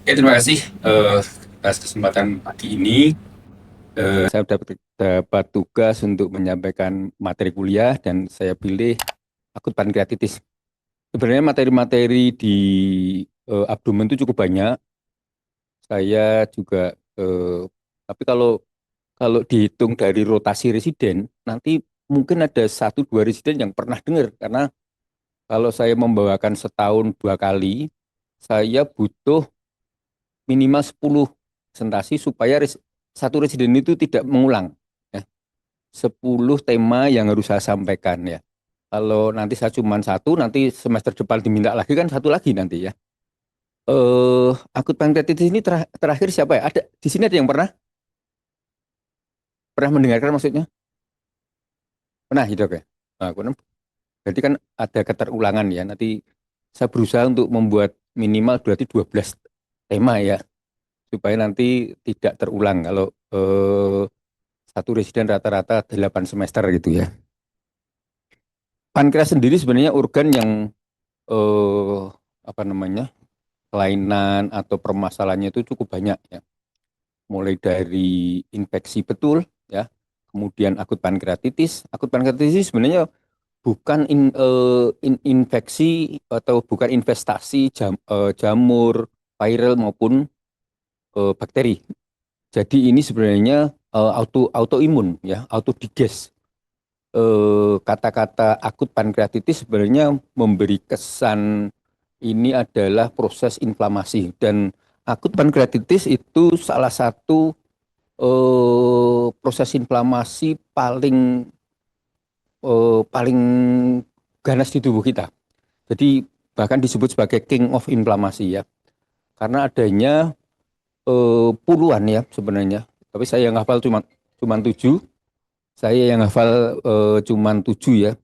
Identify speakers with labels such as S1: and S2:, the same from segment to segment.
S1: Oke, terima kasih atas kesempatan pagi ini. Saya dapat tugas untuk menyampaikan materi kuliah dan saya pilih akut pankreatitis. Sebenarnya materi-materi di abdomen itu cukup banyak. Saya juga, tapi kalau kalau dihitung dari rotasi residen, nanti mungkin ada satu dua residen yang pernah dengar karena kalau saya membawakan setahun dua kali, saya butuh minimal 10 presentasi supaya satu residen itu tidak mengulang. Ya. 10 tema yang harus saya sampaikan ya. Kalau nanti saya cuma satu, nanti semester depan diminta lagi kan satu lagi nanti ya. Akut pankreatitis ini terakhir siapa ya? Ada di sini ada yang pernah mendengarkan maksudnya? Pernah gitu ya? Nah, berarti kan ada keterulangan ya. Nanti saya berusaha untuk membuat minimal berarti 12 tema ya supaya nanti tidak terulang kalau satu residen rata-rata 8 semester gitu ya. Pankreas sendiri sebenarnya organ yang eh, apa namanya kelainan atau permasalahannya itu cukup banyak ya. Mulai dari infeksi betul ya, kemudian akut pankreatitis. Akut pankreatitis sebenarnya bukan infeksi atau bukan investasi jamur, viral maupun bakteri. Jadi ini sebenarnya autoimun ya, autodiges. Kata-kata akut pankreatitis sebenarnya memberi kesan ini adalah proses inflamasi dan akut pankreatitis itu salah satu proses inflamasi paling ganas di tubuh kita. Jadi bahkan disebut sebagai king of inflamasi ya. Karena adanya puluhan ya sebenarnya. Tapi saya yang hafal cuma 7. Saya yang hafal cuma 7 ya.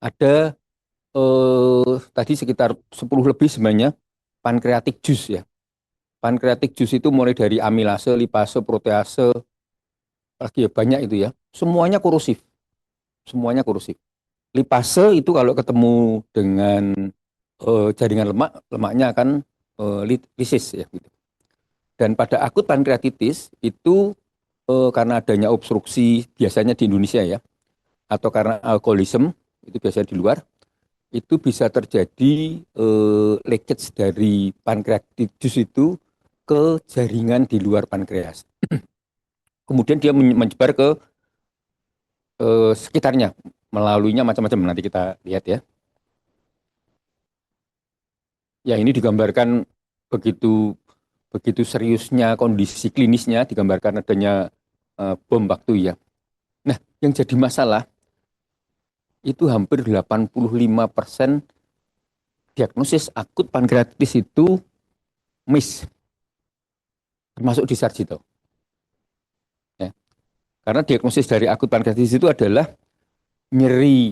S1: Ada tadi sekitar 10 lebih sebenarnya pankreatik jus ya. Pankreatik jus itu mulai dari amilase, lipase, protease, lagi ya banyak itu ya. Semuanya korosif, semuanya korosif. Lipase itu kalau ketemu dengan jaringan lemak, lemaknya akan lisis ya gitu. Dan pada akut pankreatitis itu karena adanya obstruksi biasanya di Indonesia ya, atau karena alkoholisme itu biasanya di luar, itu bisa terjadi leakage dari pankreatitis itu ke jaringan di luar pankreas. Kemudian dia menyebar ke sekitarnya, melaluinya macam-macam. Nanti kita lihat ya. Ya ini digambarkan begitu begitu seriusnya kondisi klinisnya, digambarkan adanya bom waktu ya. Nah, yang jadi masalah itu hampir 85% diagnosis akut pankreatitis itu miss, termasuk di Sarjito. Ya. Karena diagnosis dari akut pankreatitis itu adalah nyeri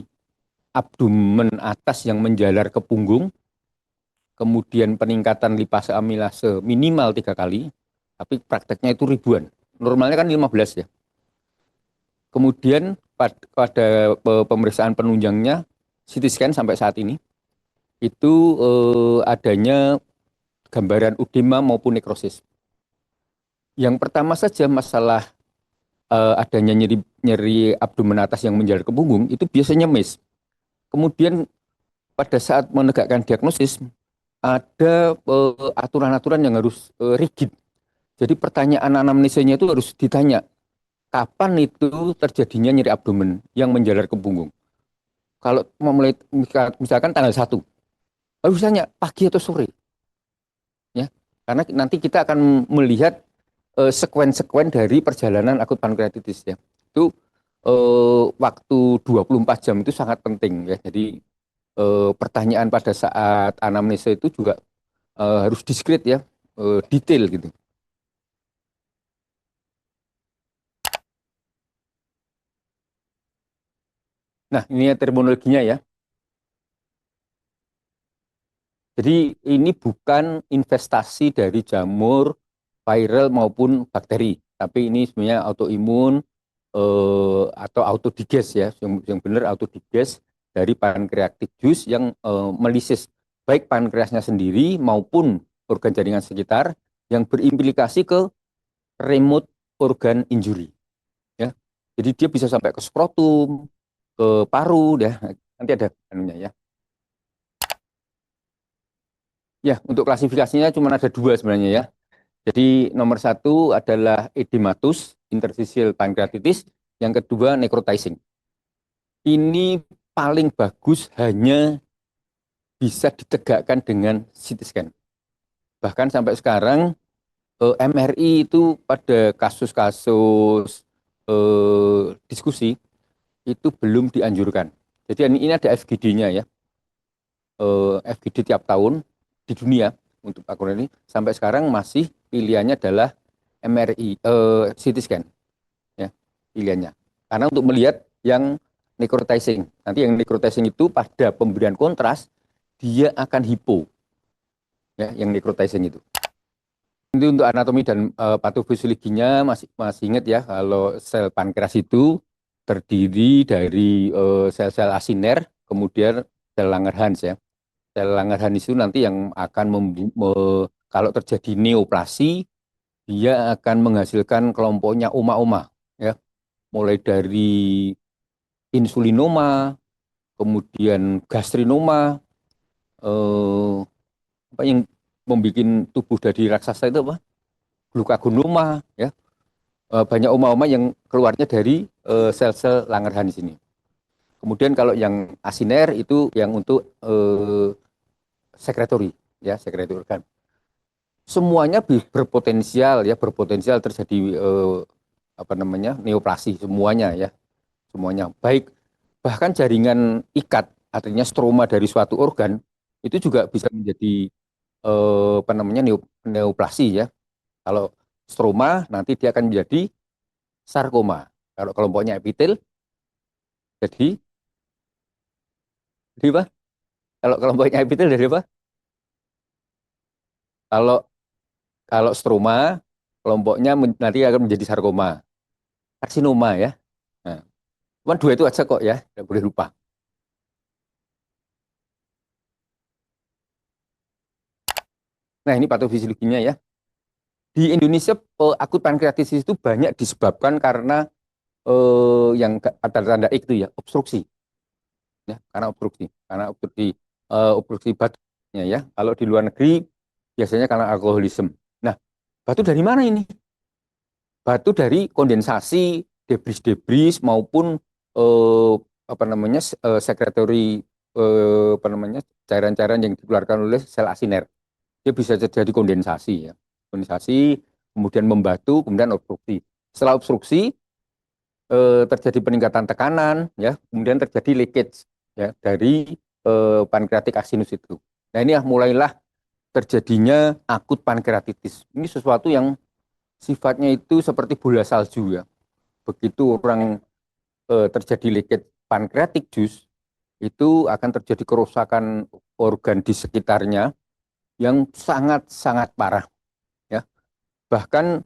S1: abdomen atas yang menjalar ke punggung, kemudian peningkatan lipase amilase minimal 3 kali, tapi prakteknya itu ribuan. Normalnya kan 15 ya. Kemudian pada pemeriksaan penunjangnya CT scan sampai saat ini itu adanya gambaran udema maupun nekrosis. Yang pertama saja masalah adanya nyeri nyeri abdomen atas yang menjalar ke punggung itu biasanya miss. Kemudian pada saat menegakkan diagnosis ada aturan-aturan yang harus rigid. Jadi pertanyaan anamnesanya itu harus ditanya kapan itu terjadinya nyeri abdomen yang menjalar ke punggung. Kalau memulai misalkan tanggal 1, harus tanya pagi atau sore ya. Karena nanti kita akan melihat sekuen-sekuen dari perjalanan akut pankreatitis ya. Itu waktu 24 jam itu sangat penting ya. Jadi pertanyaan pada saat anamnesa itu juga harus diskret ya, detail gitu. Nah, ini ya terminologinya ya. Jadi ini bukan investasi dari jamur, viral maupun bakteri, tapi ini sebenarnya autoimun atau autodiges ya, yang benar autodiges dari pankreatic juice yang melisis baik pankreasnya sendiri maupun organ jaringan sekitar yang berimplikasi ke remote organ injury ya. Jadi dia bisa sampai ke skrotum, ke paru ya. Nanti ada anunya ya. Ya, untuk klasifikasinya cuma ada dua sebenarnya ya. Jadi nomor satu adalah edematus interstitial pancreatitis, yang kedua necrotizing. Ini paling bagus hanya bisa ditegakkan dengan CT scan. Bahkan sampai sekarang MRI itu pada kasus-kasus diskusi itu belum dianjurkan. Jadi ini ada FGD-nya ya, FGD tiap tahun di dunia untuk akurat ini sampai sekarang masih pilihannya adalah MRI, CT scan ya pilihannya. Karena untuk melihat yang necrotizing, nanti yang necrotizing itu pada pemberian kontras dia akan hipo ya, yang necrotizing itu. Itu untuk anatomi dan patofisiologinya masih masih ingat ya kalau sel pankreas itu terdiri dari sel-sel asiner, kemudian sel Langerhans ya. Sel Langerhans itu nanti yang akan kalau terjadi neoplasi dia akan menghasilkan kelompoknya oma-oma ya, mulai dari insulinoma, kemudian gastrinoma, eh, apa yang membuat tubuh dari raksasa itu apa? Glukagonoma ya. Banyak oma-oma yang keluarnya dari sel-sel Langerhans ini. Kemudian kalau yang asiner itu yang untuk sekretori ya, sekretori organ. Semuanya berpotensial ya, berpotensial terjadi apa namanya? Neoplasi semuanya ya, semuanya. Baik bahkan jaringan ikat artinya stroma dari suatu organ itu juga bisa menjadi apa namanya neoplasi ya. Kalau stroma nanti dia akan menjadi sarkoma. Kalau kelompoknya epitel jadi apa? Kalau kelompoknya epitel dari apa? Kalau kalau stroma kelompoknya nanti akan menjadi sarkoma, karsinoma ya. Nah, cuma dua itu aja kok ya, tidak boleh lupa. Nah ini patofisiologinya ya. Di Indonesia akut pankreatitis itu banyak disebabkan karena yang tanda-tanda itu ya obstruksi ya, karena obstruksi batunya ya. Kalau di luar negeri biasanya karena alkoholisme. Nah, batu dari mana ini? Batu dari kondensasi, debris-debris maupun eh, apa namanya sekretori apa namanya cairan-cairan yang dikeluarkan oleh sel asiner. Dia bisa terjadi kondensasi ya. Kondensasi kemudian membatu, kemudian obstruksi. Setelah obstruksi terjadi peningkatan tekanan ya, kemudian terjadi leakage ya dari pankreatik asinus itu. Nah, ini mulailah terjadinya akut pankreatitis. Ini sesuatu yang sifatnya itu seperti bola salju ya. Begitu orang terjadi leakage pankreatik jus, itu akan terjadi kerusakan organ di sekitarnya yang sangat-sangat parah ya. Bahkan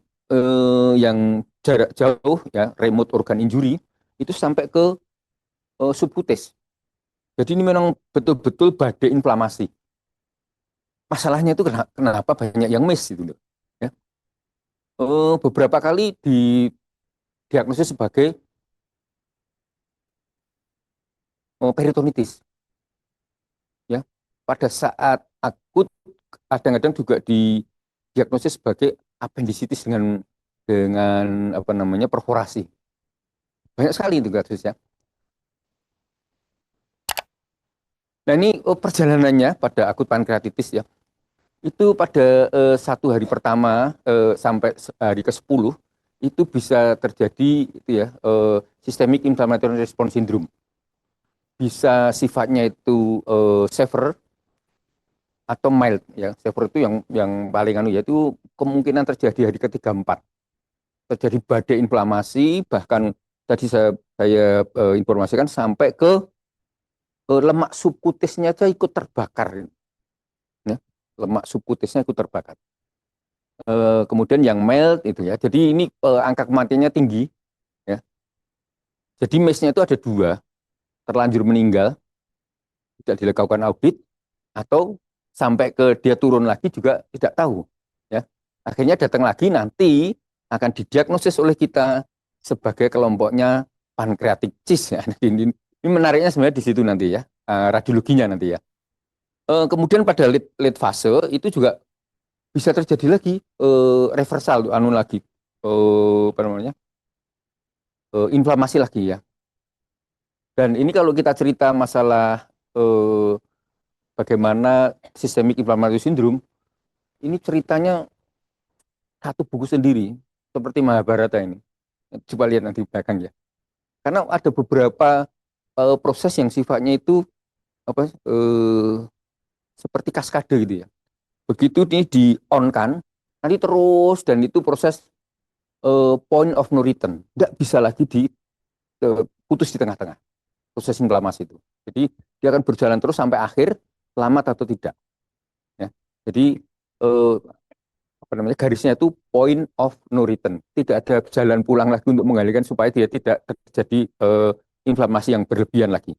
S1: yang jarak jauh ya, remote organ injury itu sampai ke subkutis. Jadi ini memang betul-betul badai inflamasi. Masalahnya itu kenapa banyak yang miss itu, ya. Beberapa kali didiagnosis sebagai peritonitis, ya. Pada saat akut kadang-kadang juga didiagnosis sebagai appendicitis dengan apa namanya perforasi. Banyak sekali itu kasusnya. Nah ini perjalanannya pada akut pankreatitis ya. Itu pada satu hari pertama sampai hari ke-10 itu bisa terjadi itu ya systemic inflammatory response syndrome. Bisa sifatnya itu severe atau mild ya. Severe itu yang paling anu ya itu kemungkinan terjadi hari ketiga empat. Terjadi badai inflamasi bahkan tadi saya informasikan sampai ke lemak subkutisnya aja ikut terbakar ya. Lemak subkutisnya ikut terbakar. Kemudian yang mild itu ya. Jadi ini angka kematiannya tinggi ya. Jadi MACE-nya itu ada dua, terlanjur meninggal, tidak dilakukan audit, atau sampai ke dia turun lagi juga tidak tahu ya. Akhirnya datang lagi nanti akan didiagnosis oleh kita sebagai kelompoknya pankreatik cyst ya. Ini menariknya sebenarnya di situ nanti ya, radiologinya nanti ya. Kemudian pada late fase itu juga bisa terjadi lagi reversal anu lagi apa namanya? Inflamasi lagi ya. Dan ini kalau kita cerita masalah bagaimana systemic inflammatory syndrome, ini ceritanya satu buku sendiri seperti Mahabharata ini. Coba lihat nanti di belakang ya. Karena ada beberapa proses yang sifatnya itu apa seperti kaskade gitu ya. Begitu ini di on kan, nanti terus dan itu proses point of no return. Nggak bisa lagi putus di tengah-tengah proses inflamasi itu. Jadi dia akan berjalan terus sampai akhir, selamat atau tidak. Ya. Jadi eh, apa namanya garisnya itu point of no return. Tidak ada jalan pulang lagi untuk mengalihkan supaya dia tidak terjadi inflamasi yang berlebihan lagi.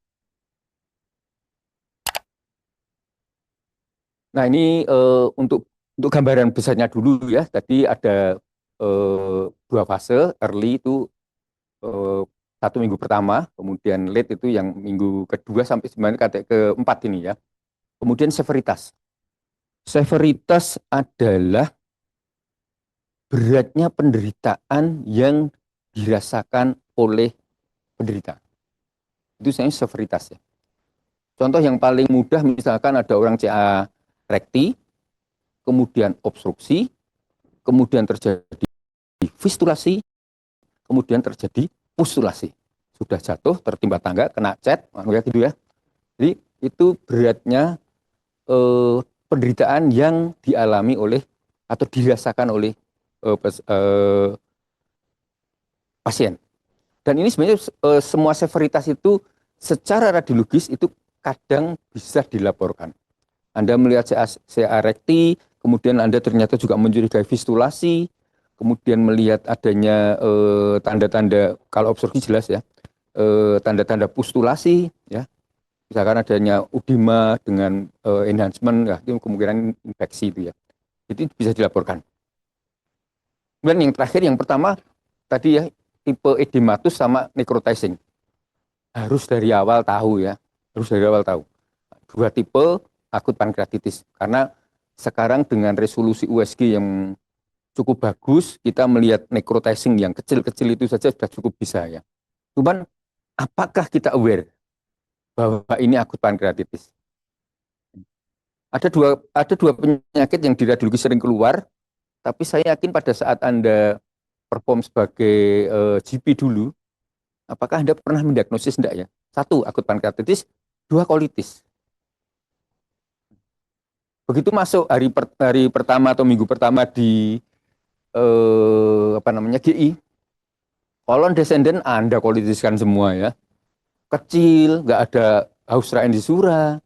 S1: Nah ini untuk gambaran besarnya dulu ya. Tadi ada dua fase, early itu eh, 1 minggu pertama, kemudian late itu yang minggu kedua sampai sebenarnya keempat ini ya. Kemudian severitas. Severitas adalah beratnya penderitaan yang dirasakan oleh penderita. Itu sebenarnya severitas ya. Contoh yang paling mudah misalkan ada orang CA rekti, kemudian obstruksi, kemudian terjadi fistulasi, kemudian terjadi pustulasi. Sudah jatuh, tertimpa tangga, kena cat, kayak gitu ya. Jadi itu beratnya penderitaan yang dialami oleh atau dirasakan oleh pasien. Dan ini sebenarnya semua severitas itu secara radiologis itu kadang bisa dilaporkan. Anda melihat CA rekti, kemudian Anda ternyata juga mencurigai fistulasi, kemudian melihat adanya tanda-tanda kalau obstruksi jelas ya, tanda-tanda pustulasi ya, misalkan adanya udema dengan enhancement ya, itu kemungkinan infeksi itu ya. Jadi bisa dilaporkan. Kemudian yang terakhir yang pertama tadi ya tipe edematus sama necrotizing. Harus dari awal tahu ya, harus dari awal tahu. Dua tipe akut pankreatitis karena sekarang dengan resolusi USG yang cukup bagus, kita melihat necrotizing yang kecil-kecil itu saja sudah cukup bisa ya. Cuman apakah kita aware bahwa ini akut pankreatitis? Ada dua penyakit yang di radiologi sering keluar, tapi saya yakin pada saat Anda perform sebagai GP dulu, apakah Anda pernah mendiagnosis enggak ya? Satu, akut pankreatitis, dua, kolitis. Begitu masuk hari pertama atau minggu pertama di apa namanya GI, kolon descendant Anda kolitiskan semua ya. Kecil, nggak ada haustra endisura.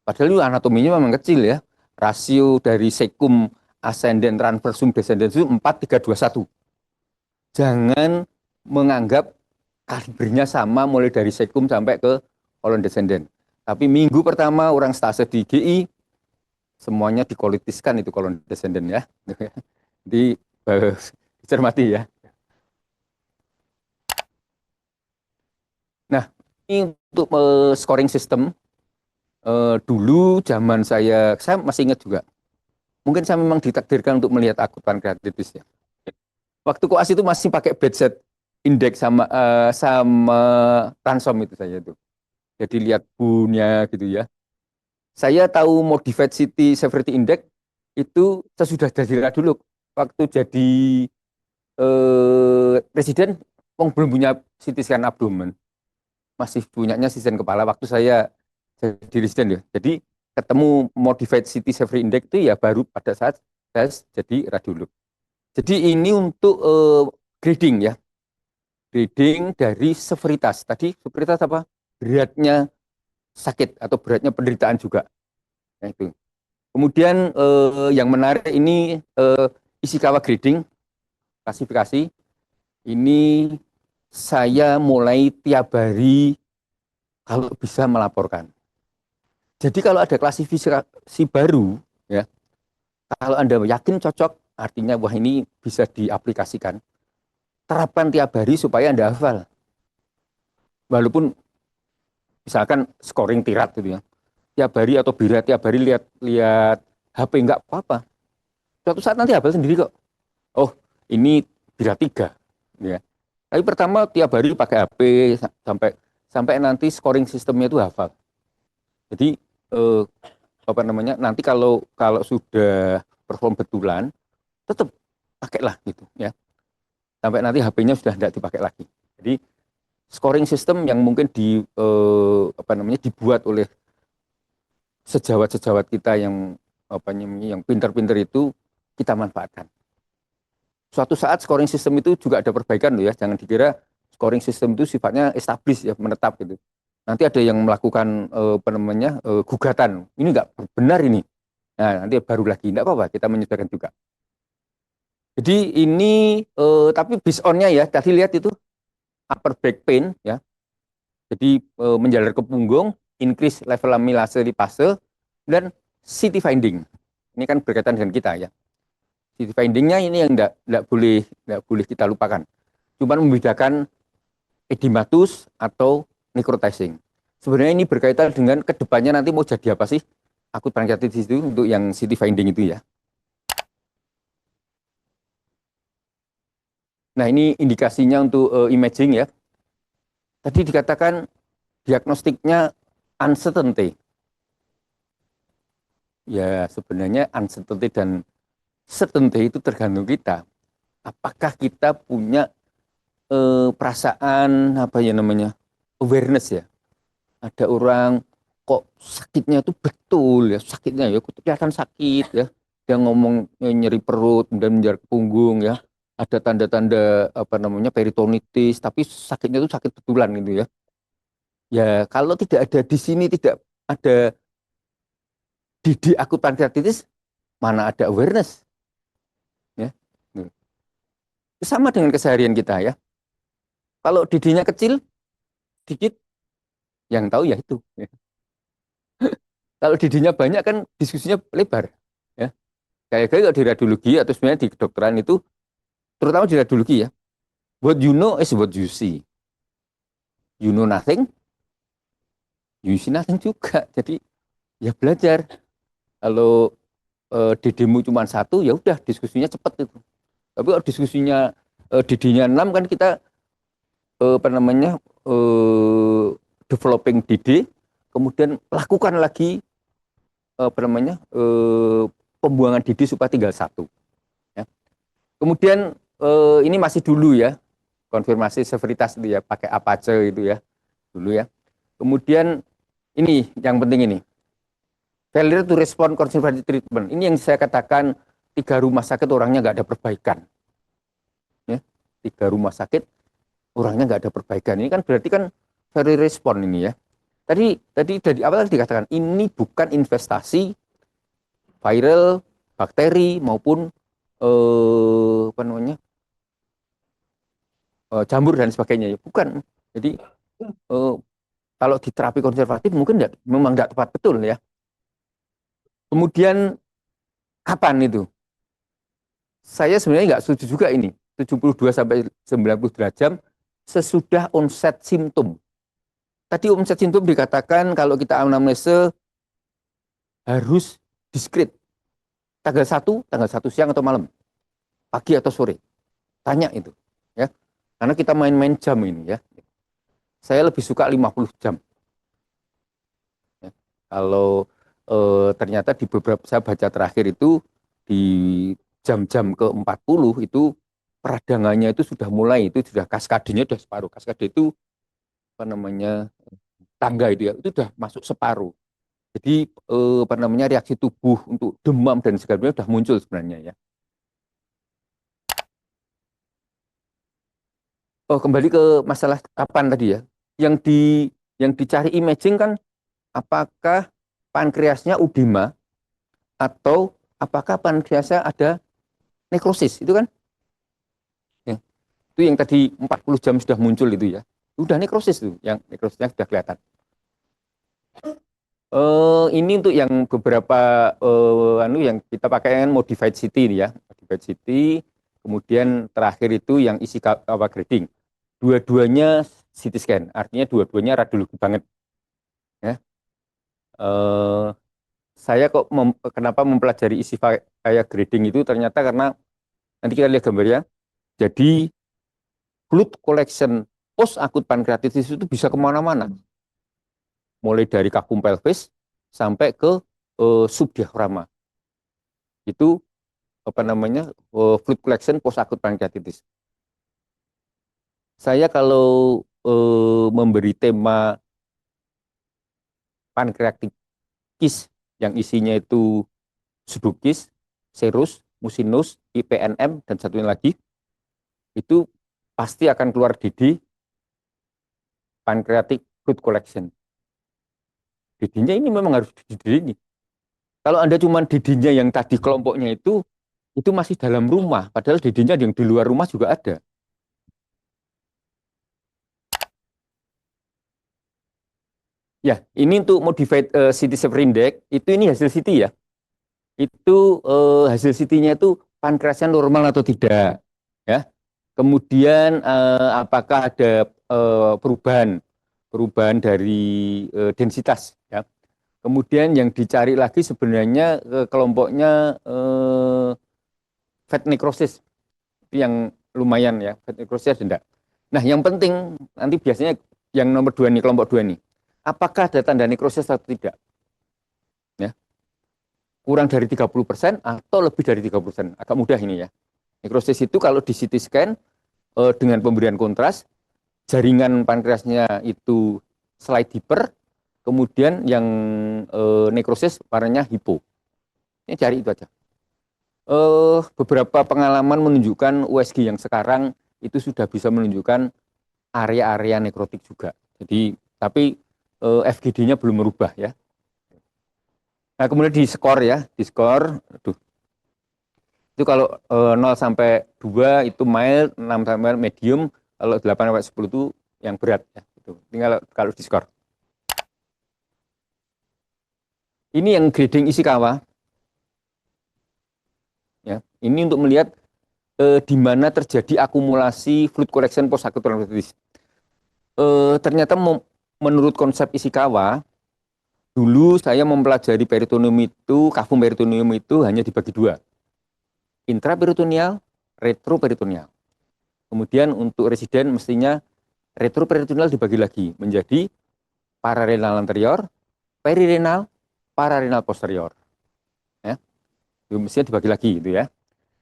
S1: Padahal itu anatominya memang kecil ya. Rasio dari sekum ascendent transversum descendent itu 4:3:2:1. Jangan menganggap kalibernya sama mulai dari sekum sampai ke kolon descendent. Tapi minggu pertama orang stase di GI semuanya dikolitiskan itu kolon descendent ya. Jadi cermati ya. Nah, ini untuk scoring system dulu zaman saya masih ingat juga. Mungkin saya memang ditakdirkan untuk melihat akut pankreatitis ya. Waktu koas itu masih pakai bedset index sama ransom itu saya itu. Jadi lihat bunnya gitu ya. Saya tahu modified city severity index itu sesudah jadi dulu waktu jadi presiden belum punya CT scan abdomen, masih punyanya CT kepala waktu saya jadi residen ya. Jadi ketemu modified CT severity index itu ya baru pada saat saya jadi radiolog. Jadi ini untuk grading ya, grading dari severitas. Tadi severitas apa? Beratnya sakit atau beratnya penderitaan juga. Nah, itu. Kemudian yang menarik ini Ishikawa grading, klasifikasi. Ini saya mulai tiap hari kalau bisa melaporkan. Jadi kalau ada klasifikasi baru, ya, kalau Anda yakin cocok, artinya wah ini bisa diaplikasikan. Terapkan tiap hari supaya Anda hafal. Walaupun misalkan scoring tirat gitu ya. Tiap hari atau birat tiap hari lihat HP nggak apa-apa. Suatu saat nanti hafal sendiri kok. Oh, ini birat 3 ya. Tapi pertama tiap hari pakai HP sampai sampai nanti scoring sistemnya itu hafal. Jadi eh, apa namanya? Nanti kalau kalau sudah perform betulan, tetap pakailah gitu ya. Sampai nanti HP-nya sudah tidak dipakai lagi. Jadi scoring system yang mungkin apa namanya dibuat oleh sejawat-sejawat kita yang apa namanya yang pinter-pinter itu kita manfaatkan. Suatu saat scoring system itu juga ada perbaikan loh ya. Jangan dikira scoring system itu sifatnya established ya, menetap gitu. Nanti ada yang melakukan apa namanya gugatan. Ini nggak benar ini. Nah, nanti baru lagi enggak apa-apa, kita menyesuaikan juga. Jadi ini tapi based on-nya ya, tadi lihat itu upper back pain ya. Jadi menjalar ke punggung, increase level amilase lipase dan city finding. Ini kan berkaitan dengan kita ya. City findingnya ini yang enggak boleh kita lupakan. Cuma membedakan edematous atau necrotizing. Sebenarnya ini berkaitan dengan kedepannya nanti mau jadi apa sih akut pankreatitis itu untuk yang city finding itu ya. Nah ini indikasinya untuk imaging ya. Tadi dikatakan diagnostiknya uncertainty. Ya sebenarnya uncertainty dan certainty itu tergantung kita. Apakah kita punya perasaan apa ya namanya awareness ya. Ada orang kok sakitnya itu betul ya sakitnya ya kelihatan sakit ya. Dia ngomong nyeri perut dan menjalar ke punggung ya. Ada tanda-tanda apa namanya peritonitis tapi sakitnya itu sakit betulan gitu ya. Ya kalau tidak ada di sini tidak ada di akut pankreatitis mana ada awareness ya. Sama dengan keseharian kita ya. Kalau didinya kecil dikit yang tahu ya itu. Ya. Kalau didinya banyak kan diskusinya lebar ya. Kayak kalau di radiologi atau sebenarnya di kedokteran itu terutama di radiologi ya. What you know is what you see. You know nothing, you see nothing juga. Jadi ya belajar. Kalau didimu cuma satu ya udah diskusinya cepat itu. Tapi kalau diskusinya didinya 6 kan kita apa namanya developing DD, kemudian lakukan lagi apa namanya pembuangan DD supaya tinggal satu. Ya. Kemudian ini masih dulu ya konfirmasi severitas itu ya pakai Apache itu ya dulu ya. Kemudian ini yang penting ini failure to respond conservative treatment. Ini yang saya katakan 3 rumah sakit orangnya nggak ada perbaikan. Ya. 3 rumah sakit orangnya nggak ada perbaikan. Ini kan berarti kan very respon ini ya. Tadi dari awal dikatakan ini bukan investasi viral, bakteri maupun apa namanya jamur dan sebagainya ya. Bukan. Jadi kalau di terapi konservatif mungkin memang tidak tepat betul ya. Kemudian kapan itu? Saya sebenarnya nggak setuju juga ini. 72 sampai 90 derajat sesudah onset simptom. Tadi onset simptom dikatakan kalau kita anamnese harus diskrit. Tanggal 1 siang atau malam, pagi atau sore. Tanya itu, ya. Karena kita main-main jam ini ya. Saya lebih suka 50 jam. Ya. Kalau ternyata di beberapa saya baca terakhir itu di jam-jam ke-40 itu peradangannya itu sudah mulai itu sudah kaskadenya sudah separuh. Kaskade itu apa namanya tangga itu sudah masuk separuh. Jadi apa namanya reaksi tubuh untuk demam dan sebagainya sudah muncul sebenarnya ya. Oh kembali ke masalah kapan tadi ya. Yang di yang dicari imaging kan apakah pankreasnya udema atau apakah pankreasnya ada nekrosis itu kan? Ya. Itu yang tadi 40 jam sudah muncul itu ya. Udah nekrosis tuh, yang nekrosisnya sudah kelihatan. Ini untuk yang beberapa anu yang kita pakai kan modified city ini ya, modified city. Kemudian terakhir itu yang isi kawah grading. Dua-duanya CT scan, artinya dua-duanya radiologi banget. Ya. Eh, saya kok kenapa mempelajari isi kayak grading itu ternyata karena nanti kita lihat gambarnya. Jadi fluid collection post akut pankreatitis itu bisa kemana-mana, mulai dari kagum pelvis sampai ke subdiafragma. Itu apa namanya fluid collection post akut pankreatitis. Saya kalau memberi tema pankreatikis yang isinya itu sudokis, serus, musinus, IPNM, dan satunya lagi, itu pasti akan keluar DD pancreatic fluid collection. DD-nya ini memang harus DD ini. Kalau Anda cuma DD-nya yang tadi kelompoknya itu masih dalam rumah, padahal DD-nya yang di luar rumah juga ada. Ya, ini untuk modified CT Saver Index, itu ini hasil CT ya. Itu hasil CT-nya itu pankreasnya normal atau tidak, ya. Kemudian apakah ada perubahan perubahan dari densitas, ya. Kemudian yang dicari lagi sebenarnya kelompoknya fat necrosis, itu yang lumayan ya, fat necrosis ada enggak. Nah, yang penting nanti biasanya yang nomor dua nih, kelompok dua nih, apakah ada tanda necrosis atau tidak, ya. Kurang dari 30% atau lebih dari 30%, agak mudah ini ya. Necrosis itu kalau di CT scan dengan pemberian kontras, jaringan pankreasnya itu slide deeper, kemudian yang nekrosis warnanya hipo. Ini cari itu aja. Beberapa pengalaman menunjukkan USG yang sekarang itu sudah bisa menunjukkan area-area nekrotik juga. Jadi, tapi FGD-nya belum merubah ya. Nah, kemudian di skor ya, di skor, aduh, itu kalau 0 sampai 2 itu mild, 6 sampai medium, kalau 8 sampai 10 itu yang berat ya. Itu. Tinggal kalau di skor. Ini yang grading Ishikawa ya. Ini untuk melihat di mana terjadi akumulasi fluid collection post acute pancreatitis. Ternyata menurut konsep Ishikawa, dulu saya mempelajari peritoneum itu, kavum peritoneum itu hanya dibagi dua. Intraperitoneal, retroperitoneal. Kemudian untuk residen mestinya retroperitoneal dibagi lagi menjadi pararenal anterior, perirenal, pararenal posterior. Ya. Itu mestinya dibagi lagi itu ya.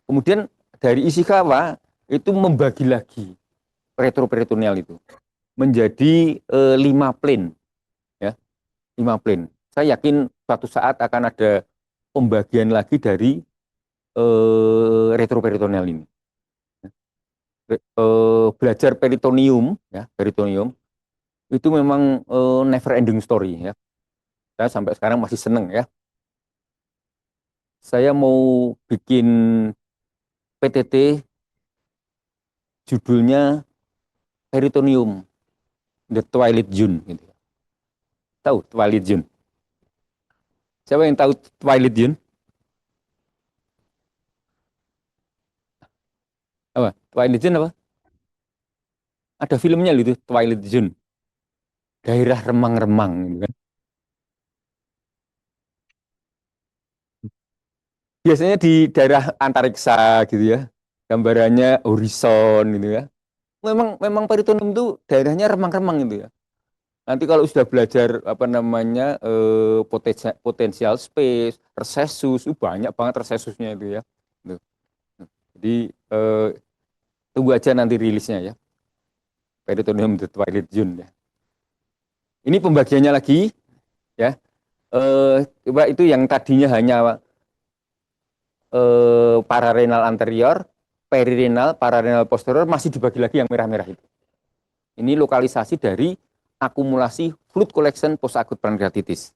S1: Kemudian dari Ishikawa itu membagi lagi retroperitoneal itu menjadi 5 plane ya, 5 plane. Saya yakin suatu saat akan ada pembagian lagi dari retroperitoneal ini. Belajar peritoneum ya, peritoneum itu memang never ending story ya. Saya sampai sekarang masih seneng ya. Saya mau bikin PTT judulnya Peritoneum The Twilight Zone gitu. Tahu Twilight Zone? Siapa yang tahu Twilight Zone? Apa? Twilight Zone apa? Ada filmnya gitu, Twilight Zone. Daerah remang-remang gitu kan. Biasanya di daerah antariksa gitu ya. Gambarannya horizon gitu ya. Memang memang Peritoneum itu daerahnya remang-remang gitu ya. Nanti kalau sudah belajar apa namanya potensial space, resesus, banyak banget resesusnya itu ya. Tuh. Jadi eh, tunggu aja nanti rilisnya ya. Peritoneum The Twilight Zone ya. Ini pembagiannya lagi ya. Coba itu yang tadinya hanya pararenal anterior, perirenal, pararenal posterior masih dibagi lagi yang merah-merah itu. Ini lokalisasi dari akumulasi fluid collection post acute pancreatitis.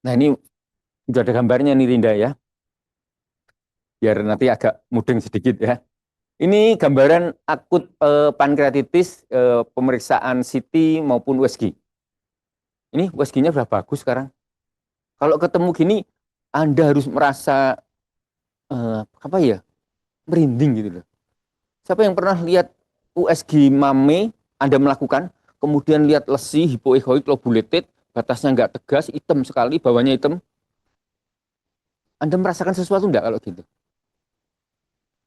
S1: Nah, ini sudah ada gambarnya nih Rinda ya. Biar nanti agak mudeng sedikit ya. Ini gambaran akut pankreatitis pemeriksaan CT maupun USG. Ini USG-nya sudah bagus sekarang. Kalau ketemu gini, Anda harus merasa apa ya, merinding gitu loh. Siapa yang pernah lihat USG mame Anda melakukan, kemudian lihat lesi hipoechoic lobulated, batasnya nggak tegas, hitam sekali, bawahnya hitam. Anda merasakan sesuatu enggak kalau gitu?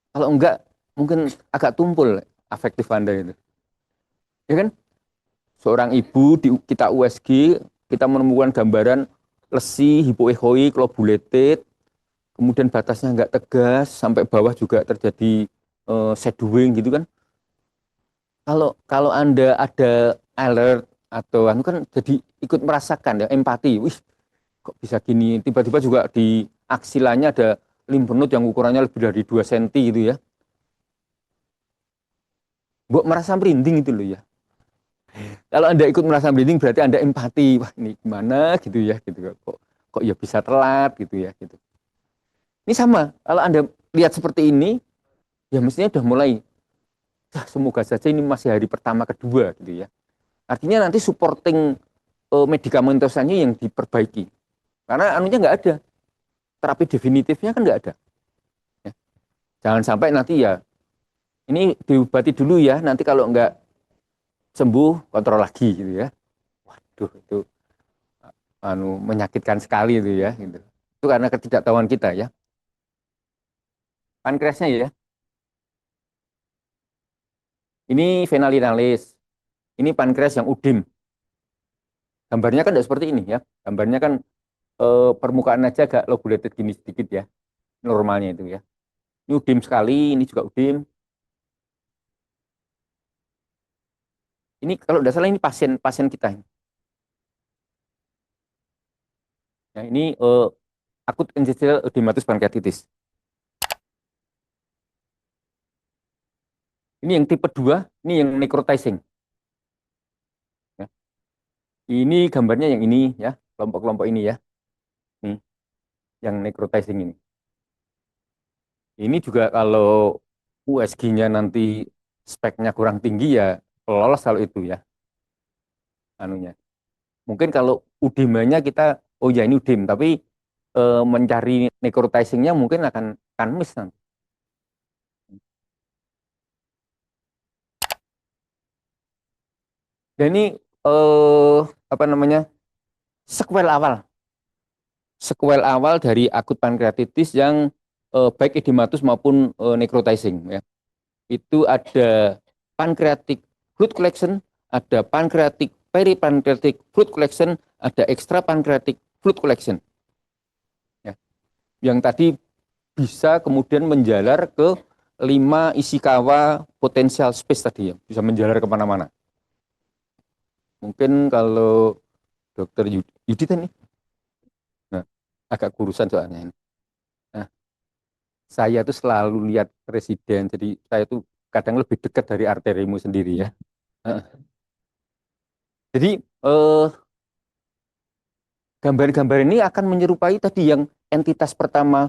S1: Kalau enggak, mungkin agak tumpul afektif Anda itu. Ya kan? Seorang ibu di kita USG, kita menemukan gambaran lesi hipoechoic lobulated, kemudian batasnya nggak tegas, sampai bawah juga terjadi shadowing gitu kan. Kalau kalau Anda ada alert atau anu kan jadi ikut merasakan ya, empati. Wih, kok bisa gini? Tiba-tiba juga di aksilanya ada lymph node yang ukurannya lebih dari 2 cm gitu ya. Mbok merasa merinding itu loh ya. Kalau Anda ikut merasa merinding berarti Anda empati. Wah, ini gimana gitu ya gitu. Kok ya bisa telat gitu ya gitu. Ini sama. Kalau Anda lihat seperti ini, ya mestinya udah mulai. Semoga saja ini masih hari pertama kedua gitu ya. Artinya nanti supporting medikamentosanya yang diperbaiki. Karena anunya nggak ada. Terapi definitifnya kan nggak ada. Ya. Jangan sampai nanti ya, ini diobati dulu ya, nanti kalau nggak sembuh, kontrol lagi gitu ya. Waduh, itu menyakitkan sekali itu ya. Gitu. Itu karena ketidaktahuan kita ya. Pankreasnya ya, ini venalinalis. Ini pankreas yang udim. Gambarnya kan tidak seperti ini ya. Gambarnya kan permukaan aja agak lobulated gini sedikit ya. Normalnya itu ya. Ini udim sekali, ini juga udim. Ini kalau tidak salah ini pasien kita. Ya, ini akut engesial ödematus pankreatitis. Ini yang tipe 2, ini yang necrotizing. Ya. Ini gambarnya yang ini ya, kelompok-kelompok ini ya. Nih, yang necrotizing ini. Ini juga kalau USG-nya nanti speknya kurang tinggi ya lolos kalau itu ya anunya. Mungkin kalau udemanya kita oh ya ini udem, tapi mencari necrotizing-nya mungkin akan miss nanti. Dan ini apa namanya? Sequel awal. Sequel awal dari akut pankreatitis yang baik edematus maupun necrotizing ya. Itu ada pancreatic fluid collection, ada pancreatic peripancreatic fluid collection, ada extra pancreatic fluid collection. Ya. Yang tadi bisa kemudian menjalar ke 5 Ishikawa potential space tadi ya, bisa menjalar kemana-mana. Mungkin kalau dokter Yudita nih, nah, agak kurusan soalnya ini. Nah, saya tuh selalu lihat presiden, jadi saya tuh kadang lebih dekat dari arterimu sendiri ya. Jadi gambar-gambar ini akan menyerupai tadi yang entitas pertama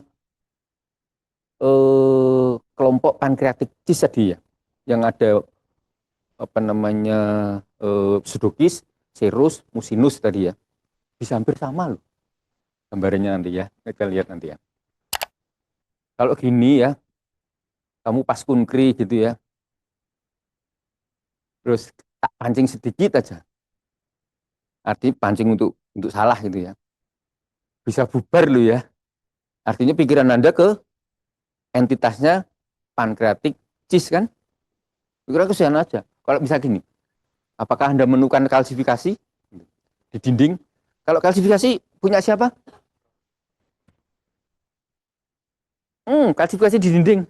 S1: kelompok pankreatik cis tadi ya, yang ada apa namanya pseudokis, serus, mucinus tadi ya, bisa hampir sama loh gambarnya nanti ya, kita lihat nanti ya. Kalau gini ya, kamu pas kunkri gitu ya, terus tak pancing sedikit aja, artinya pancing untuk salah gitu ya, bisa bubar loh ya. Artinya pikiran Anda ke entitasnya pankreatik cis kan, pikiran ke sana aja. Kalau bisa gini, apakah Anda menemukan kalsifikasi di dinding? Kalau kalsifikasi punya siapa? Kalsifikasi di dinding.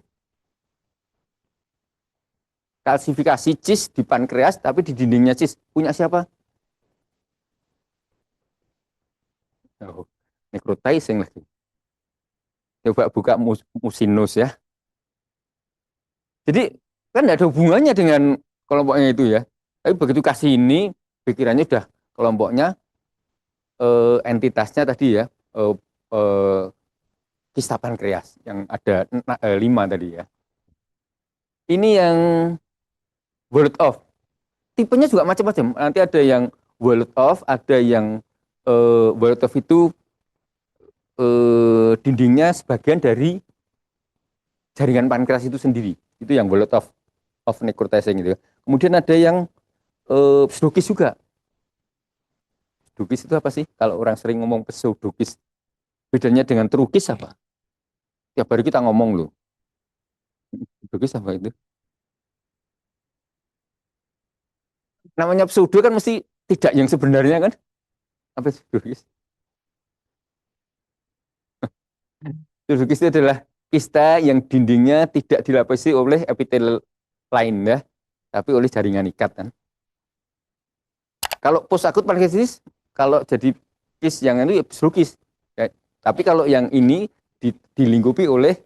S1: Kalsifikasi cis di pankreas, tapi di dindingnya cis. Punya siapa? Oh, necrotizing lagi. Coba buka musinus ya. Jadi kan tidak ada hubungannya dengan kelompoknya itu ya. Tapi begitu kasih ini, pikirannya sudah kelompoknya entitasnya tadi ya, eh, eh, kista pankreas yang ada 5 tadi ya. Ini yang word of. Tipenya juga macam-macam. Nanti ada yang word of, ada yang word of itu dindingnya sebagian dari jaringan pankreas itu sendiri. Itu yang word of necrotizing itu. Kemudian ada yang pseudokis juga. Pseudokis itu apa sih? Kalau orang sering ngomong pseudokis, bedanya dengan trukis apa? Tiap hari kita ngomong loh. Pseudokis apa itu? Namanya pseudo kan mesti tidak yang sebenarnya kan? Apa pseudokis? Pseudokis itu adalah kista yang dindingnya tidak dilapisi oleh epitel lain ya, tapi oleh jaringan ikat kan. Kalau post akut pankreatitis, kalau jadi kis yang itu ya pseudokis. Ya. Tapi kalau yang ini dilingkupi oleh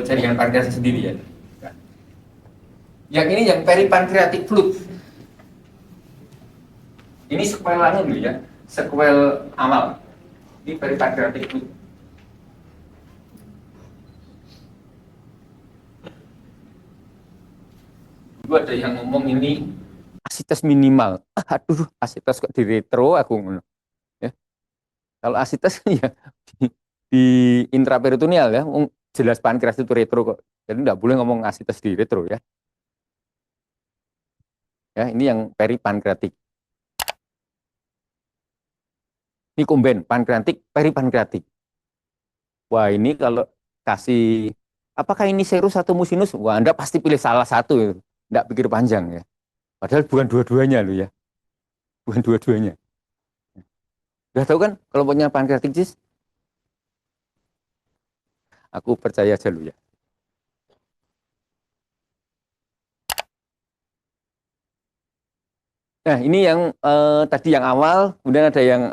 S1: jaringan pankreas sendiri ya. Yang ini yang peripankreatic fluid. Ini sequelnya dulu ya, sequel awal. Ini peripankreatic fluid. Dulu ada yang ngomong ini asites minimal. Aduh, asites kok di retro aku. Ya. Kalau asites ya di intraperitoneal ya, jelas pankreas itu retro kok. Jadi tidak boleh ngomong asites di retro ya. Ya, ini yang peripankreatik. Ini komben, pankreatik, peripankreatik. Wah, ini kalau kasih apakah ini serus atau musinus? Wah, Anda pasti pilih salah satu ya. Tidak pikir panjang ya. Padahal bukan dua-duanya loh ya. Bukan dua-duanya. Udah tahu kan kalau punya pankreatik cis? Aku percaya aja lu ya. Nah, ini yang tadi yang awal, kemudian ada yang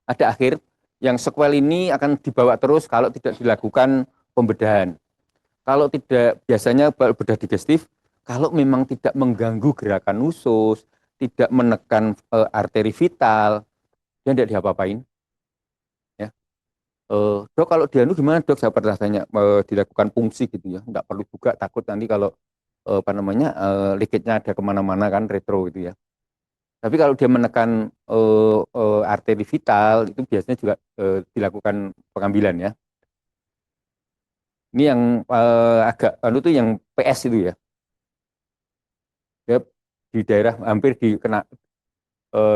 S1: ada akhir. Yang sequel ini akan dibawa terus kalau tidak dilakukan pembedahan. Kalau tidak, biasanya bedah digestif, kalau memang tidak mengganggu gerakan usus, tidak menekan arteri vital, dia tidak diapa-apain. Ya. Dok, kalau dianu gimana dok? Saya pernah tanya, dilakukan fungsi gitu ya. Tidak perlu juga, takut nanti kalau apa namanya, leakage-nya ada kemana-mana kan, retro gitu ya. Tapi kalau dia menekan arteri vital, itu biasanya juga dilakukan pengambilan ya. Ini yang agak, anu tuh yang PS itu ya. Dia di daerah hampir di kena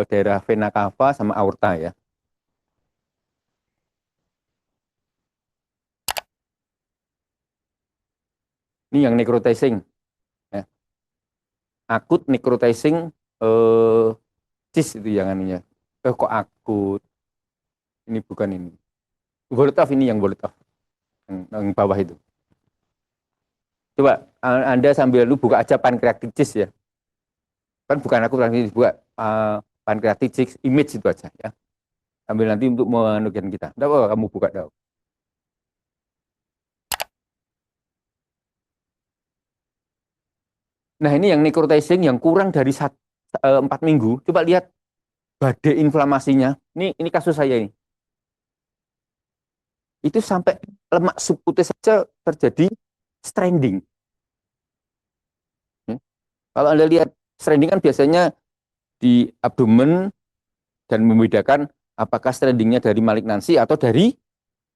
S1: daerah vena cava sama aorta ya. Ini yang necrotizing, ya. Akut necrotizing eh, cyst itu yang anunya. Kok akut? Ini bukan ini. Bolotov ini yang bolotov yang bawah itu. Coba Anda sambil lu buka aja pancreatic cyst ya. Kan bukan aku lagi buka pancreatic cyst image itu aja ya. Sambil nanti untuk menunjukkan kita. Tidak apa kamu buka dah. Nah ini yang necrotizing yang kurang dari 4 minggu. Coba lihat badai inflamasinya. Ini kasus saya ini. Itu sampai lemak subkutis saja terjadi stranding. Ya. Kalau Anda lihat stranding kan biasanya di abdomen dan membedakan apakah strandingnya dari malignansi atau dari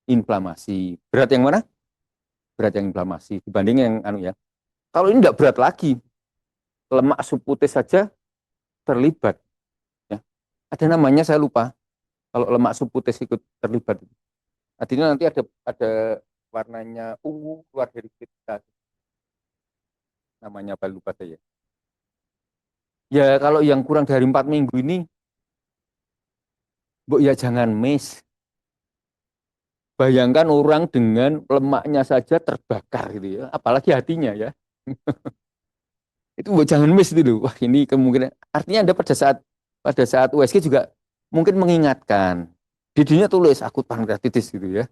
S1: inflamasi. Berat yang mana? Berat yang inflamasi dibanding yang anu ya. Kalau ini tidak berat lagi, lemak subkutis saja terlibat. Ya. Ada namanya saya lupa. Kalau lemak subkutis ikut terlibat, artinya nanti ada warnanya ungu keluar dari kulit kita. Namanya apa lupa saya. Ya kalau yang kurang dari 4 minggu ini, Bu ya jangan miss. Bayangkan orang dengan lemaknya saja terbakar gitu ya, apalagi hatinya ya. Itu Bu jangan miss itu loh. Wah ini kemungkinan. Artinya Anda pada saat USG juga mungkin mengingatkan. Di dunia tulis akut pankreatitis gitu ya.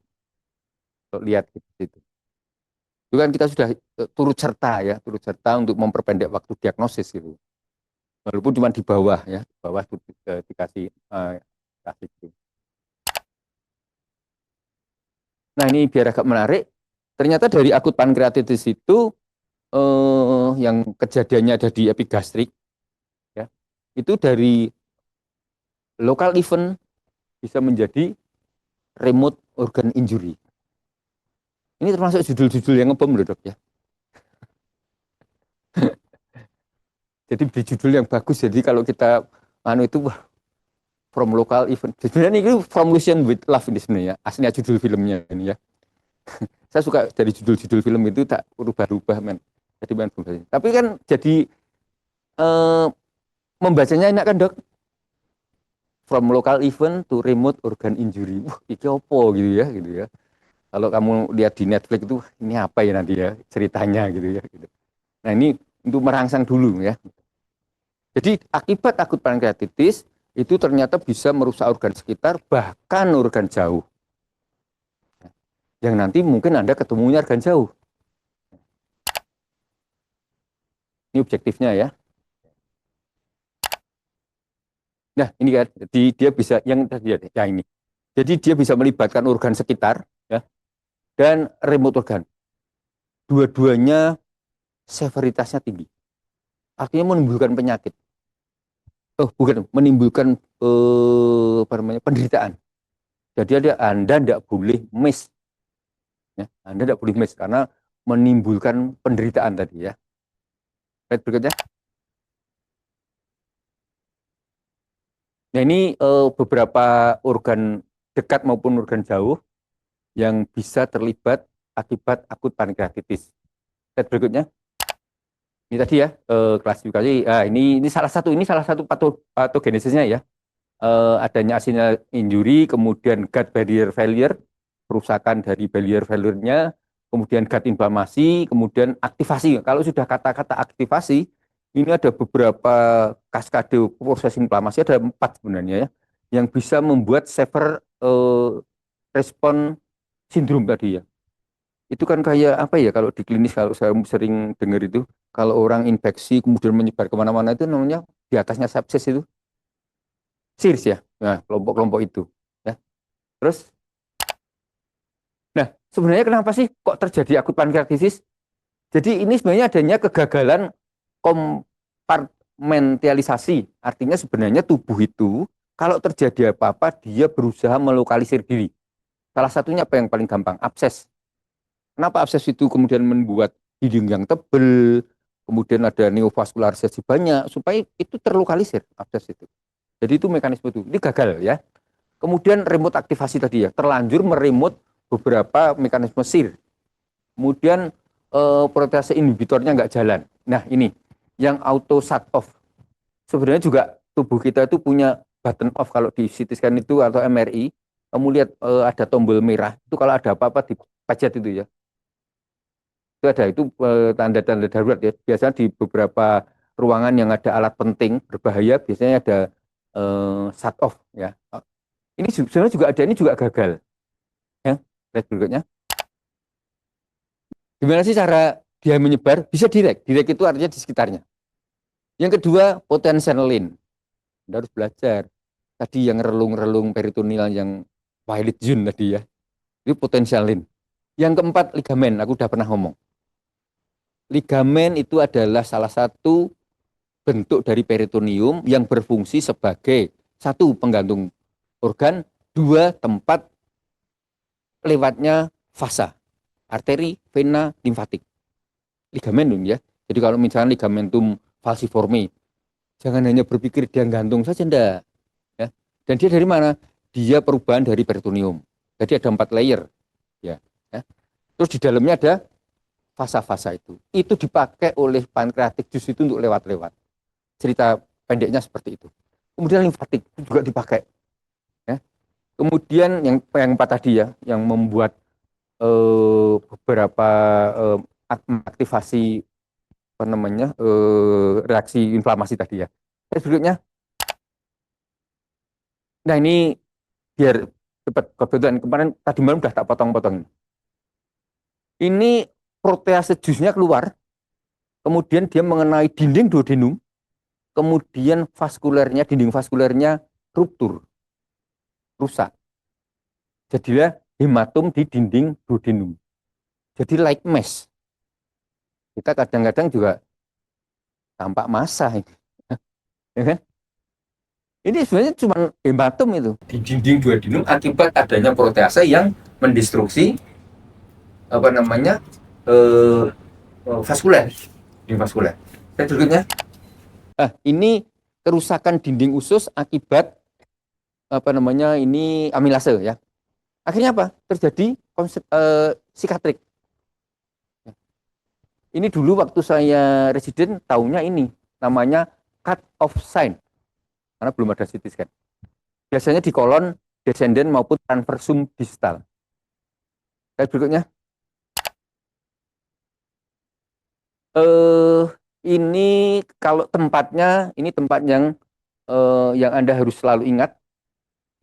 S1: Kalau lihat gitu. Itu kan kita sudah turut serta untuk memperpendek waktu diagnosis gitu. Walaupun cuma di bawah ya, di bawah itu dikasih kasih gitu. Nah ini biar agak menarik, ternyata dari akut pankreatitis itu yang kejadiannya ada di epigastrik, ya, itu dari lokal event bisa menjadi remote organ injury. Ini termasuk judul-judul yang ngebom loh dok ya. Jadi di judul yang bagus. Jadi kalau kita itu wah, from local event. Sebenarnya ini from Lucian with Love ini sebenarnya. Aslinya judul filmnya ini ya. Saya suka dari judul-judul film itu tak rubah-rubah men. Jadi main. Tapi kan jadi eh, membacanya enak kan dok? From local event to remote organ injury. Wah, ini apa gitu ya, gitu ya. Kalau kamu lihat di Netflix itu ini apa ya nanti ya ceritanya gitu ya. Gitu. Nah ini untuk merangsang dulu ya. Jadi akibat akut pankreatitis itu ternyata bisa merusak organ sekitar bahkan organ jauh. Yang nanti mungkin Anda ketemunya organ jauh. Ini objektifnya ya. Nah ini kan, jadi dia bisa yang tadi ya ini. Jadi dia bisa melibatkan organ sekitar ya dan remote organ. Dua-duanya severitasnya tinggi. Artinya menimbulkan penyakit. Oh bukan, menimbulkan apa namanya penderitaan. Jadi Anda tidak boleh miss, ya. Anda tidak boleh miss karena menimbulkan penderitaan tadi ya. Slide berikutnya. Nah ini beberapa organ dekat maupun organ jauh yang bisa terlibat akibat akut pankreatitis. Slide berikutnya. Ini tadi ya klasifikasi. Ini salah satu patogenesisnya ya. Adanya asinal injury, kemudian gut barrier failure, kerusakan dari barrier failure-nya, kemudian gut inflamasi, kemudian aktivasi. Kalau sudah kata-kata aktivasi, ini ada beberapa kaskade proses inflamasi, ada 4 sebenarnya ya, yang bisa membuat severe respon sindrom tadi ya. Itu kan kayak apa ya, kalau di klinis kalau saya sering dengar itu, kalau orang infeksi kemudian menyebar kemana-mana itu namanya di atasnya sepsis itu, SIRS ya, nah kelompok-kelompok itu. Ya. Terus, nah sebenarnya kenapa sih kok terjadi akut pankreatitis? Jadi ini sebenarnya adanya kegagalan kompartmentalisasi. Artinya sebenarnya tubuh itu kalau terjadi apa-apa dia berusaha melokalisir diri. Salah satunya apa yang paling gampang? Abses. Kenapa abses itu kemudian membuat dinding yang tebal, kemudian ada neovaskularisasi banyak, supaya itu terlokalisir abses itu. Jadi itu mekanisme itu. Ini gagal ya. Kemudian remote aktivasi tadi ya, terlanjur meremote beberapa mekanisme SIR. Kemudian protease inhibitornya nggak jalan. Nah ini, yang auto shut off. Sebenarnya juga tubuh kita itu punya button off kalau di CT scan itu atau MRI. Kamu lihat ada tombol merah, itu kalau ada apa-apa dipencet itu ya. Itu ada, itu tanda-tanda darurat ya. Biasanya di beberapa ruangan yang ada alat penting berbahaya, biasanya ada shut off ya. Ini sebenarnya juga ada, ini juga gagal. Ya, slide berikutnya. Gimana sih cara dia menyebar? Bisa direct. Direct itu artinya di sekitarnya. Yang kedua, potential lane. Anda harus belajar. Tadi yang relung-relung peritoneal yang violet zone tadi ya. Itu potential lane. Yang keempat, ligamen. Aku udah pernah ngomong. Ligamen itu adalah salah satu bentuk dari peritoneum yang berfungsi sebagai satu, penggantung organ, dua, tempat lewatnya fasa, arteri, vena, limfatik. Ligamentum ya. Jadi kalau misalnya ligamentum falciforme, jangan hanya berpikir dia gantung saja, enggak. Ya. Dan dia dari mana? Dia perubahan dari peritoneum. Jadi ada 4 layer. Ya. Ya. Terus di dalamnya ada fasa-fasa itu. Itu dipakai oleh pankreatik jus itu untuk lewat-lewat. Cerita pendeknya seperti itu. Kemudian limfatik itu juga dipakai. Ya. Kemudian yang 4 tadi ya, yang membuat beberapa aktivasi apa namanya reaksi inflamasi tadi ya. Terus berikutnya, nah ini biar cepat kebetulan kemarin tadi malam udah tak potong-potong. Ini protease jusnya keluar, kemudian dia mengenai dinding duodenum, kemudian vaskulernya, dinding vaskulernya ruptur, rusak. Jadilah hematom di dinding duodenum. Jadi like mesh. Kita kadang-kadang juga tampak massa ini, ya kan? Ini sebenarnya cuma hematom itu di dinding duodenum akibat adanya protease yang mendestruksi apa namanya eh, vaskuler, dinding vaskuler. Dan berikutnya, ini kerusakan dinding usus akibat apa namanya ini amilase ya. Akhirnya apa? Terjadi sikatrik. Ini dulu waktu saya residen tahunya ini namanya cut off sign karena belum ada CT scan. Biasanya di kolon descendant maupun transversum distal. Slide berikutnya. Ini kalau tempatnya, ini tempat yang Anda harus selalu ingat.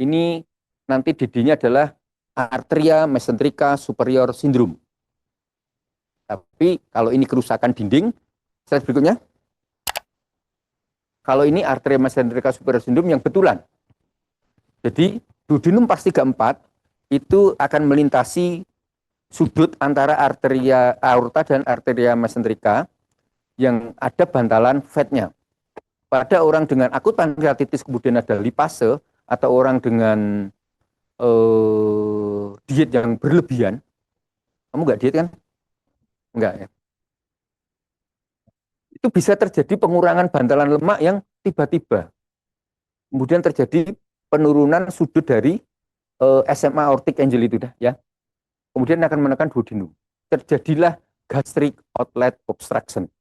S1: Ini nanti DD-nya adalah arteria mesenterica superior syndrome. Tapi kalau ini kerusakan dinding, slide berikutnya. Kalau ini arteria mesenterica superior syndrome yang betulan. Jadi duodenum pars 34 itu akan melintasi sudut antara arteria aorta dan arteria mesenterica yang ada bantalan fatnya. Pada orang dengan akut pankreatitis kemudian ada lipase atau orang dengan diet yang berlebihan, kamu nggak diet kan? Enggak ya. Itu bisa terjadi pengurangan bantalan lemak yang tiba-tiba. Kemudian terjadi penurunan sudut dari SMA aortic angle itu dah ya. Kemudian akan menekan duodenum. Terjadilah gastric outlet obstruction.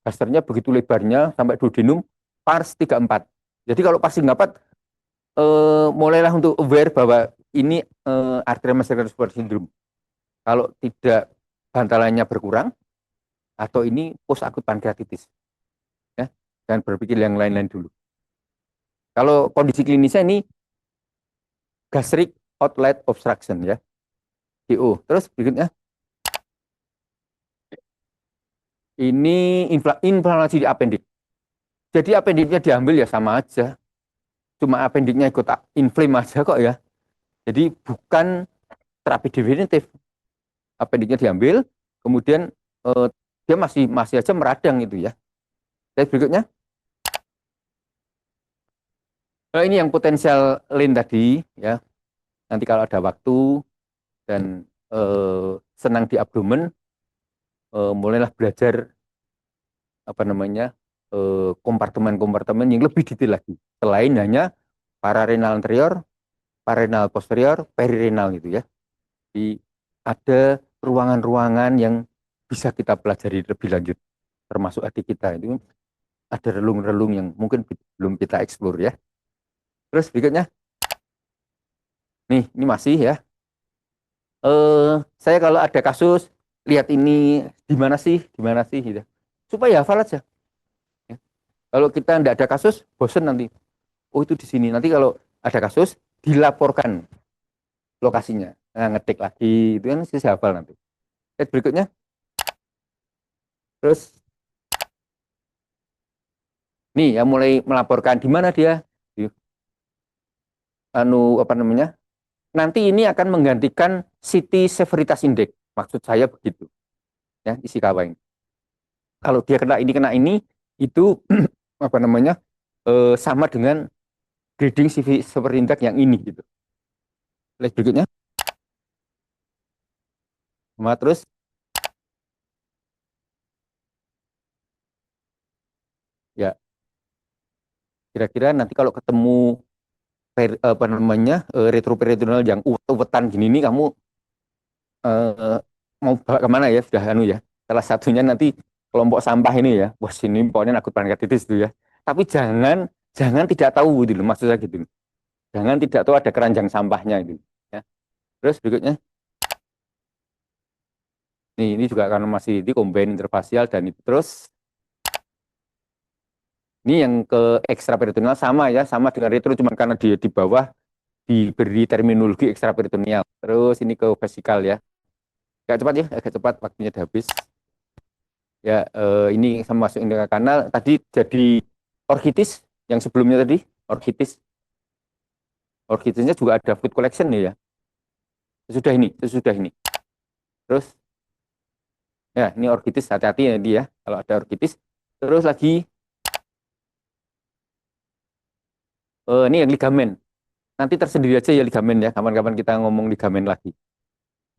S1: Gasternya begitu lebarnya sampai duodenum pars 34. Jadi kalau pars 34 mulailah untuk aware bahwa ini arteria mesenterica superior syndrome. Kalau tidak bantalannya berkurang atau ini post akut pankreatitis. Ya, dan berpikir yang lain-lain dulu. Kalau kondisi klinisnya ini gastric outlet obstruction ya. GO. Terus berikutnya ini inflamasi di appendix. Jadi appendixnya diambil ya sama aja. Cuma appendixnya ikut inflam aja kok ya. Jadi bukan terapi definitif. Appendixnya diambil, kemudian dia masih aja meradang itu ya. Slide berikutnya. Nah, ini yang potensial lane tadi ya. Nanti kalau ada waktu dan senang di abdomen, mulailah belajar apa namanya kompartemen-kompartemen yang lebih detail lagi. Selain hanya pararenal anterior, pararenal posterior, perirenal gitu ya. Jadi ada ruangan-ruangan yang bisa kita pelajari lebih lanjut, termasuk adik kita itu ada relung-relung yang mungkin belum kita eksplor ya. Terus berikutnya, nih ini masih ya. Saya kalau ada kasus lihat ini di mana sih gitu. Supaya hafal aja. Ya. Kalau kita tidak ada kasus, bosen nanti. Oh itu di sini. Nanti kalau ada kasus dilaporkan lokasinya. Nah, ngetik lagi itu kan sih hafal nanti. Lihat berikutnya. Terus nih ya mulai melaporkan di mana dia. Anu apa namanya? Nanti ini akan menggantikan City Severitas Index. Maksud saya begitu. Ya, isi kawain. Kalau dia kena ini itu apa namanya? Sama dengan grading severity index yang ini gitu. Lihat berikutnya. Sama terus ya kira-kira nanti kalau ketemu apa namanya retroperitoneal yang uwet-uwetan gini nih kamu mau bawa kemana ya sudah anu ya salah satunya nanti kelompok sampah ini ya bos ini pokoknya akut pankreatitis itu ya tapi jangan jangan tidak tahu gitu loh maksudnya gitu jangan tidak tahu ada keranjang sampahnya itu ya terus berikutnya nih ini juga karena masih di combine interfasial dan itu terus ini yang ke ekstraperitoneal sama ya sama dengan retro cuma karena dia di bawah diberi terminologi ekstraperitoneal terus ini ke vesikal ya agak cepat ya agak cepat waktunya udah habis ya ini sama masuk ke kanal tadi jadi orkitis yang sebelumnya tadi orkitisnya juga ada food collection ya sesudah ini terus Ya, ini orkitis, hati-hati ya dia kalau ada orkitis. Terus lagi ini yang ligamen. Nanti tersendiri aja ya ligamen ya. Kapan-kapan kita ngomong ligamen lagi.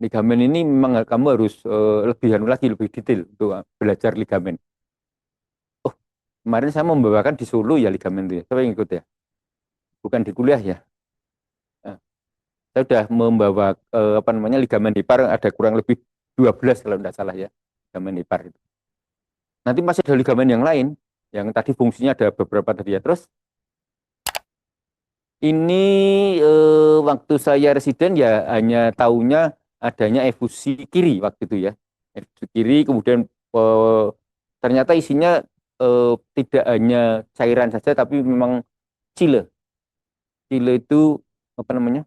S1: Ligamen ini memang kamu harus lebih lagi lebih detail untuk belajar ligamen. Oh, kemarin saya membawakan di Solo ya ligamen itu ya. Saya ikut ya. Bukan di kuliah ya. Nah, saya sudah membawa apa namanya ligamen hipar ada kurang lebih 12 kalau tidak salah ya. Ligamen hipar itu. Nanti masih ada ligamen yang lain yang tadi fungsinya ada beberapa tadi ya. Terus ini waktu saya residen ya hanya tahunya adanya efusi kiri waktu itu ya. Efusi kiri kemudian eh, ternyata isinya tidak hanya cairan saja tapi memang chile. Chile itu apa namanya?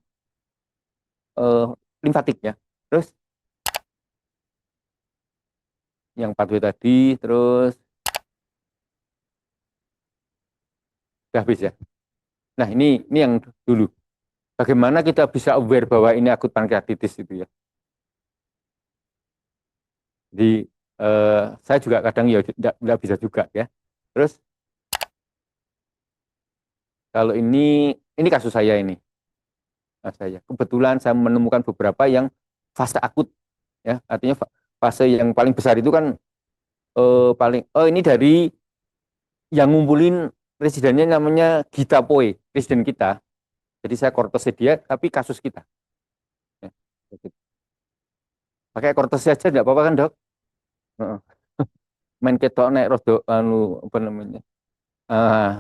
S1: eh, limfatik ya. Terus yang pathway tadi terus udah habis ya. Nah, ini yang dulu. Bagaimana kita bisa aware bahwa ini akut pankreatitis itu ya. Jadi saya juga kadang ya tidak bisa juga ya. Terus kalau ini kasus saya ini. Nah, saya kebetulan saya menemukan beberapa yang fase akut ya. Artinya fase yang paling besar itu kan paling ini dari yang ngumpulin residennya namanya Gita Poe, residen kita. Jadi saya kortesnya dia tapi kasus kita. Ya. Pakai kortes saja tidak apa-apa kan, Dok? Heeh. Main ketok naik rodo anu apa namanya?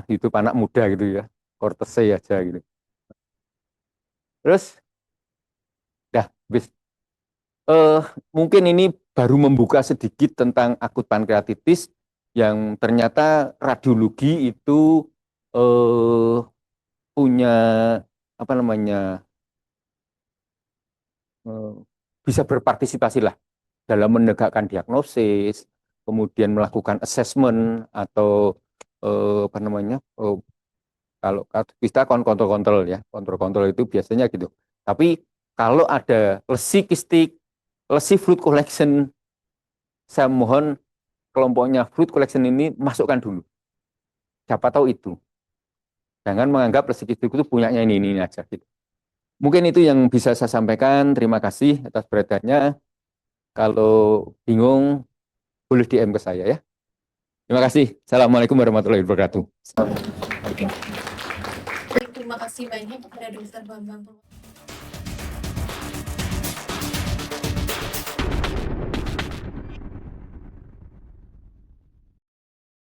S1: Hidup anak muda gitu ya. Kortese aja gitu. Terus dah bis eh mungkin ini baru membuka sedikit tentang akut pankreatitis yang ternyata radiologi itu eh punya apa namanya eh, bisa berpartisipasi lah dalam menegakkan diagnosis, kemudian melakukan assessment atau apa namanya kalau kita kontrol-kontrol ya, kontrol-kontrol itu biasanya gitu. Tapi kalau ada lesi kistik, lesi fluid collection, saya mohon kelompoknya fluid collection ini masukkan dulu. Siapa tahu itu. Jangan menganggap lesi kistik itu punyanya ini aja gitu. Mungkin itu yang bisa saya sampaikan. Terima kasih atas perhatiannya. Kalau bingung boleh DM ke saya ya. Terima kasih. Assalamualaikum warahmatullahi wabarakatuh.
S2: Terima kasih banyak kepada Dr. Bambang.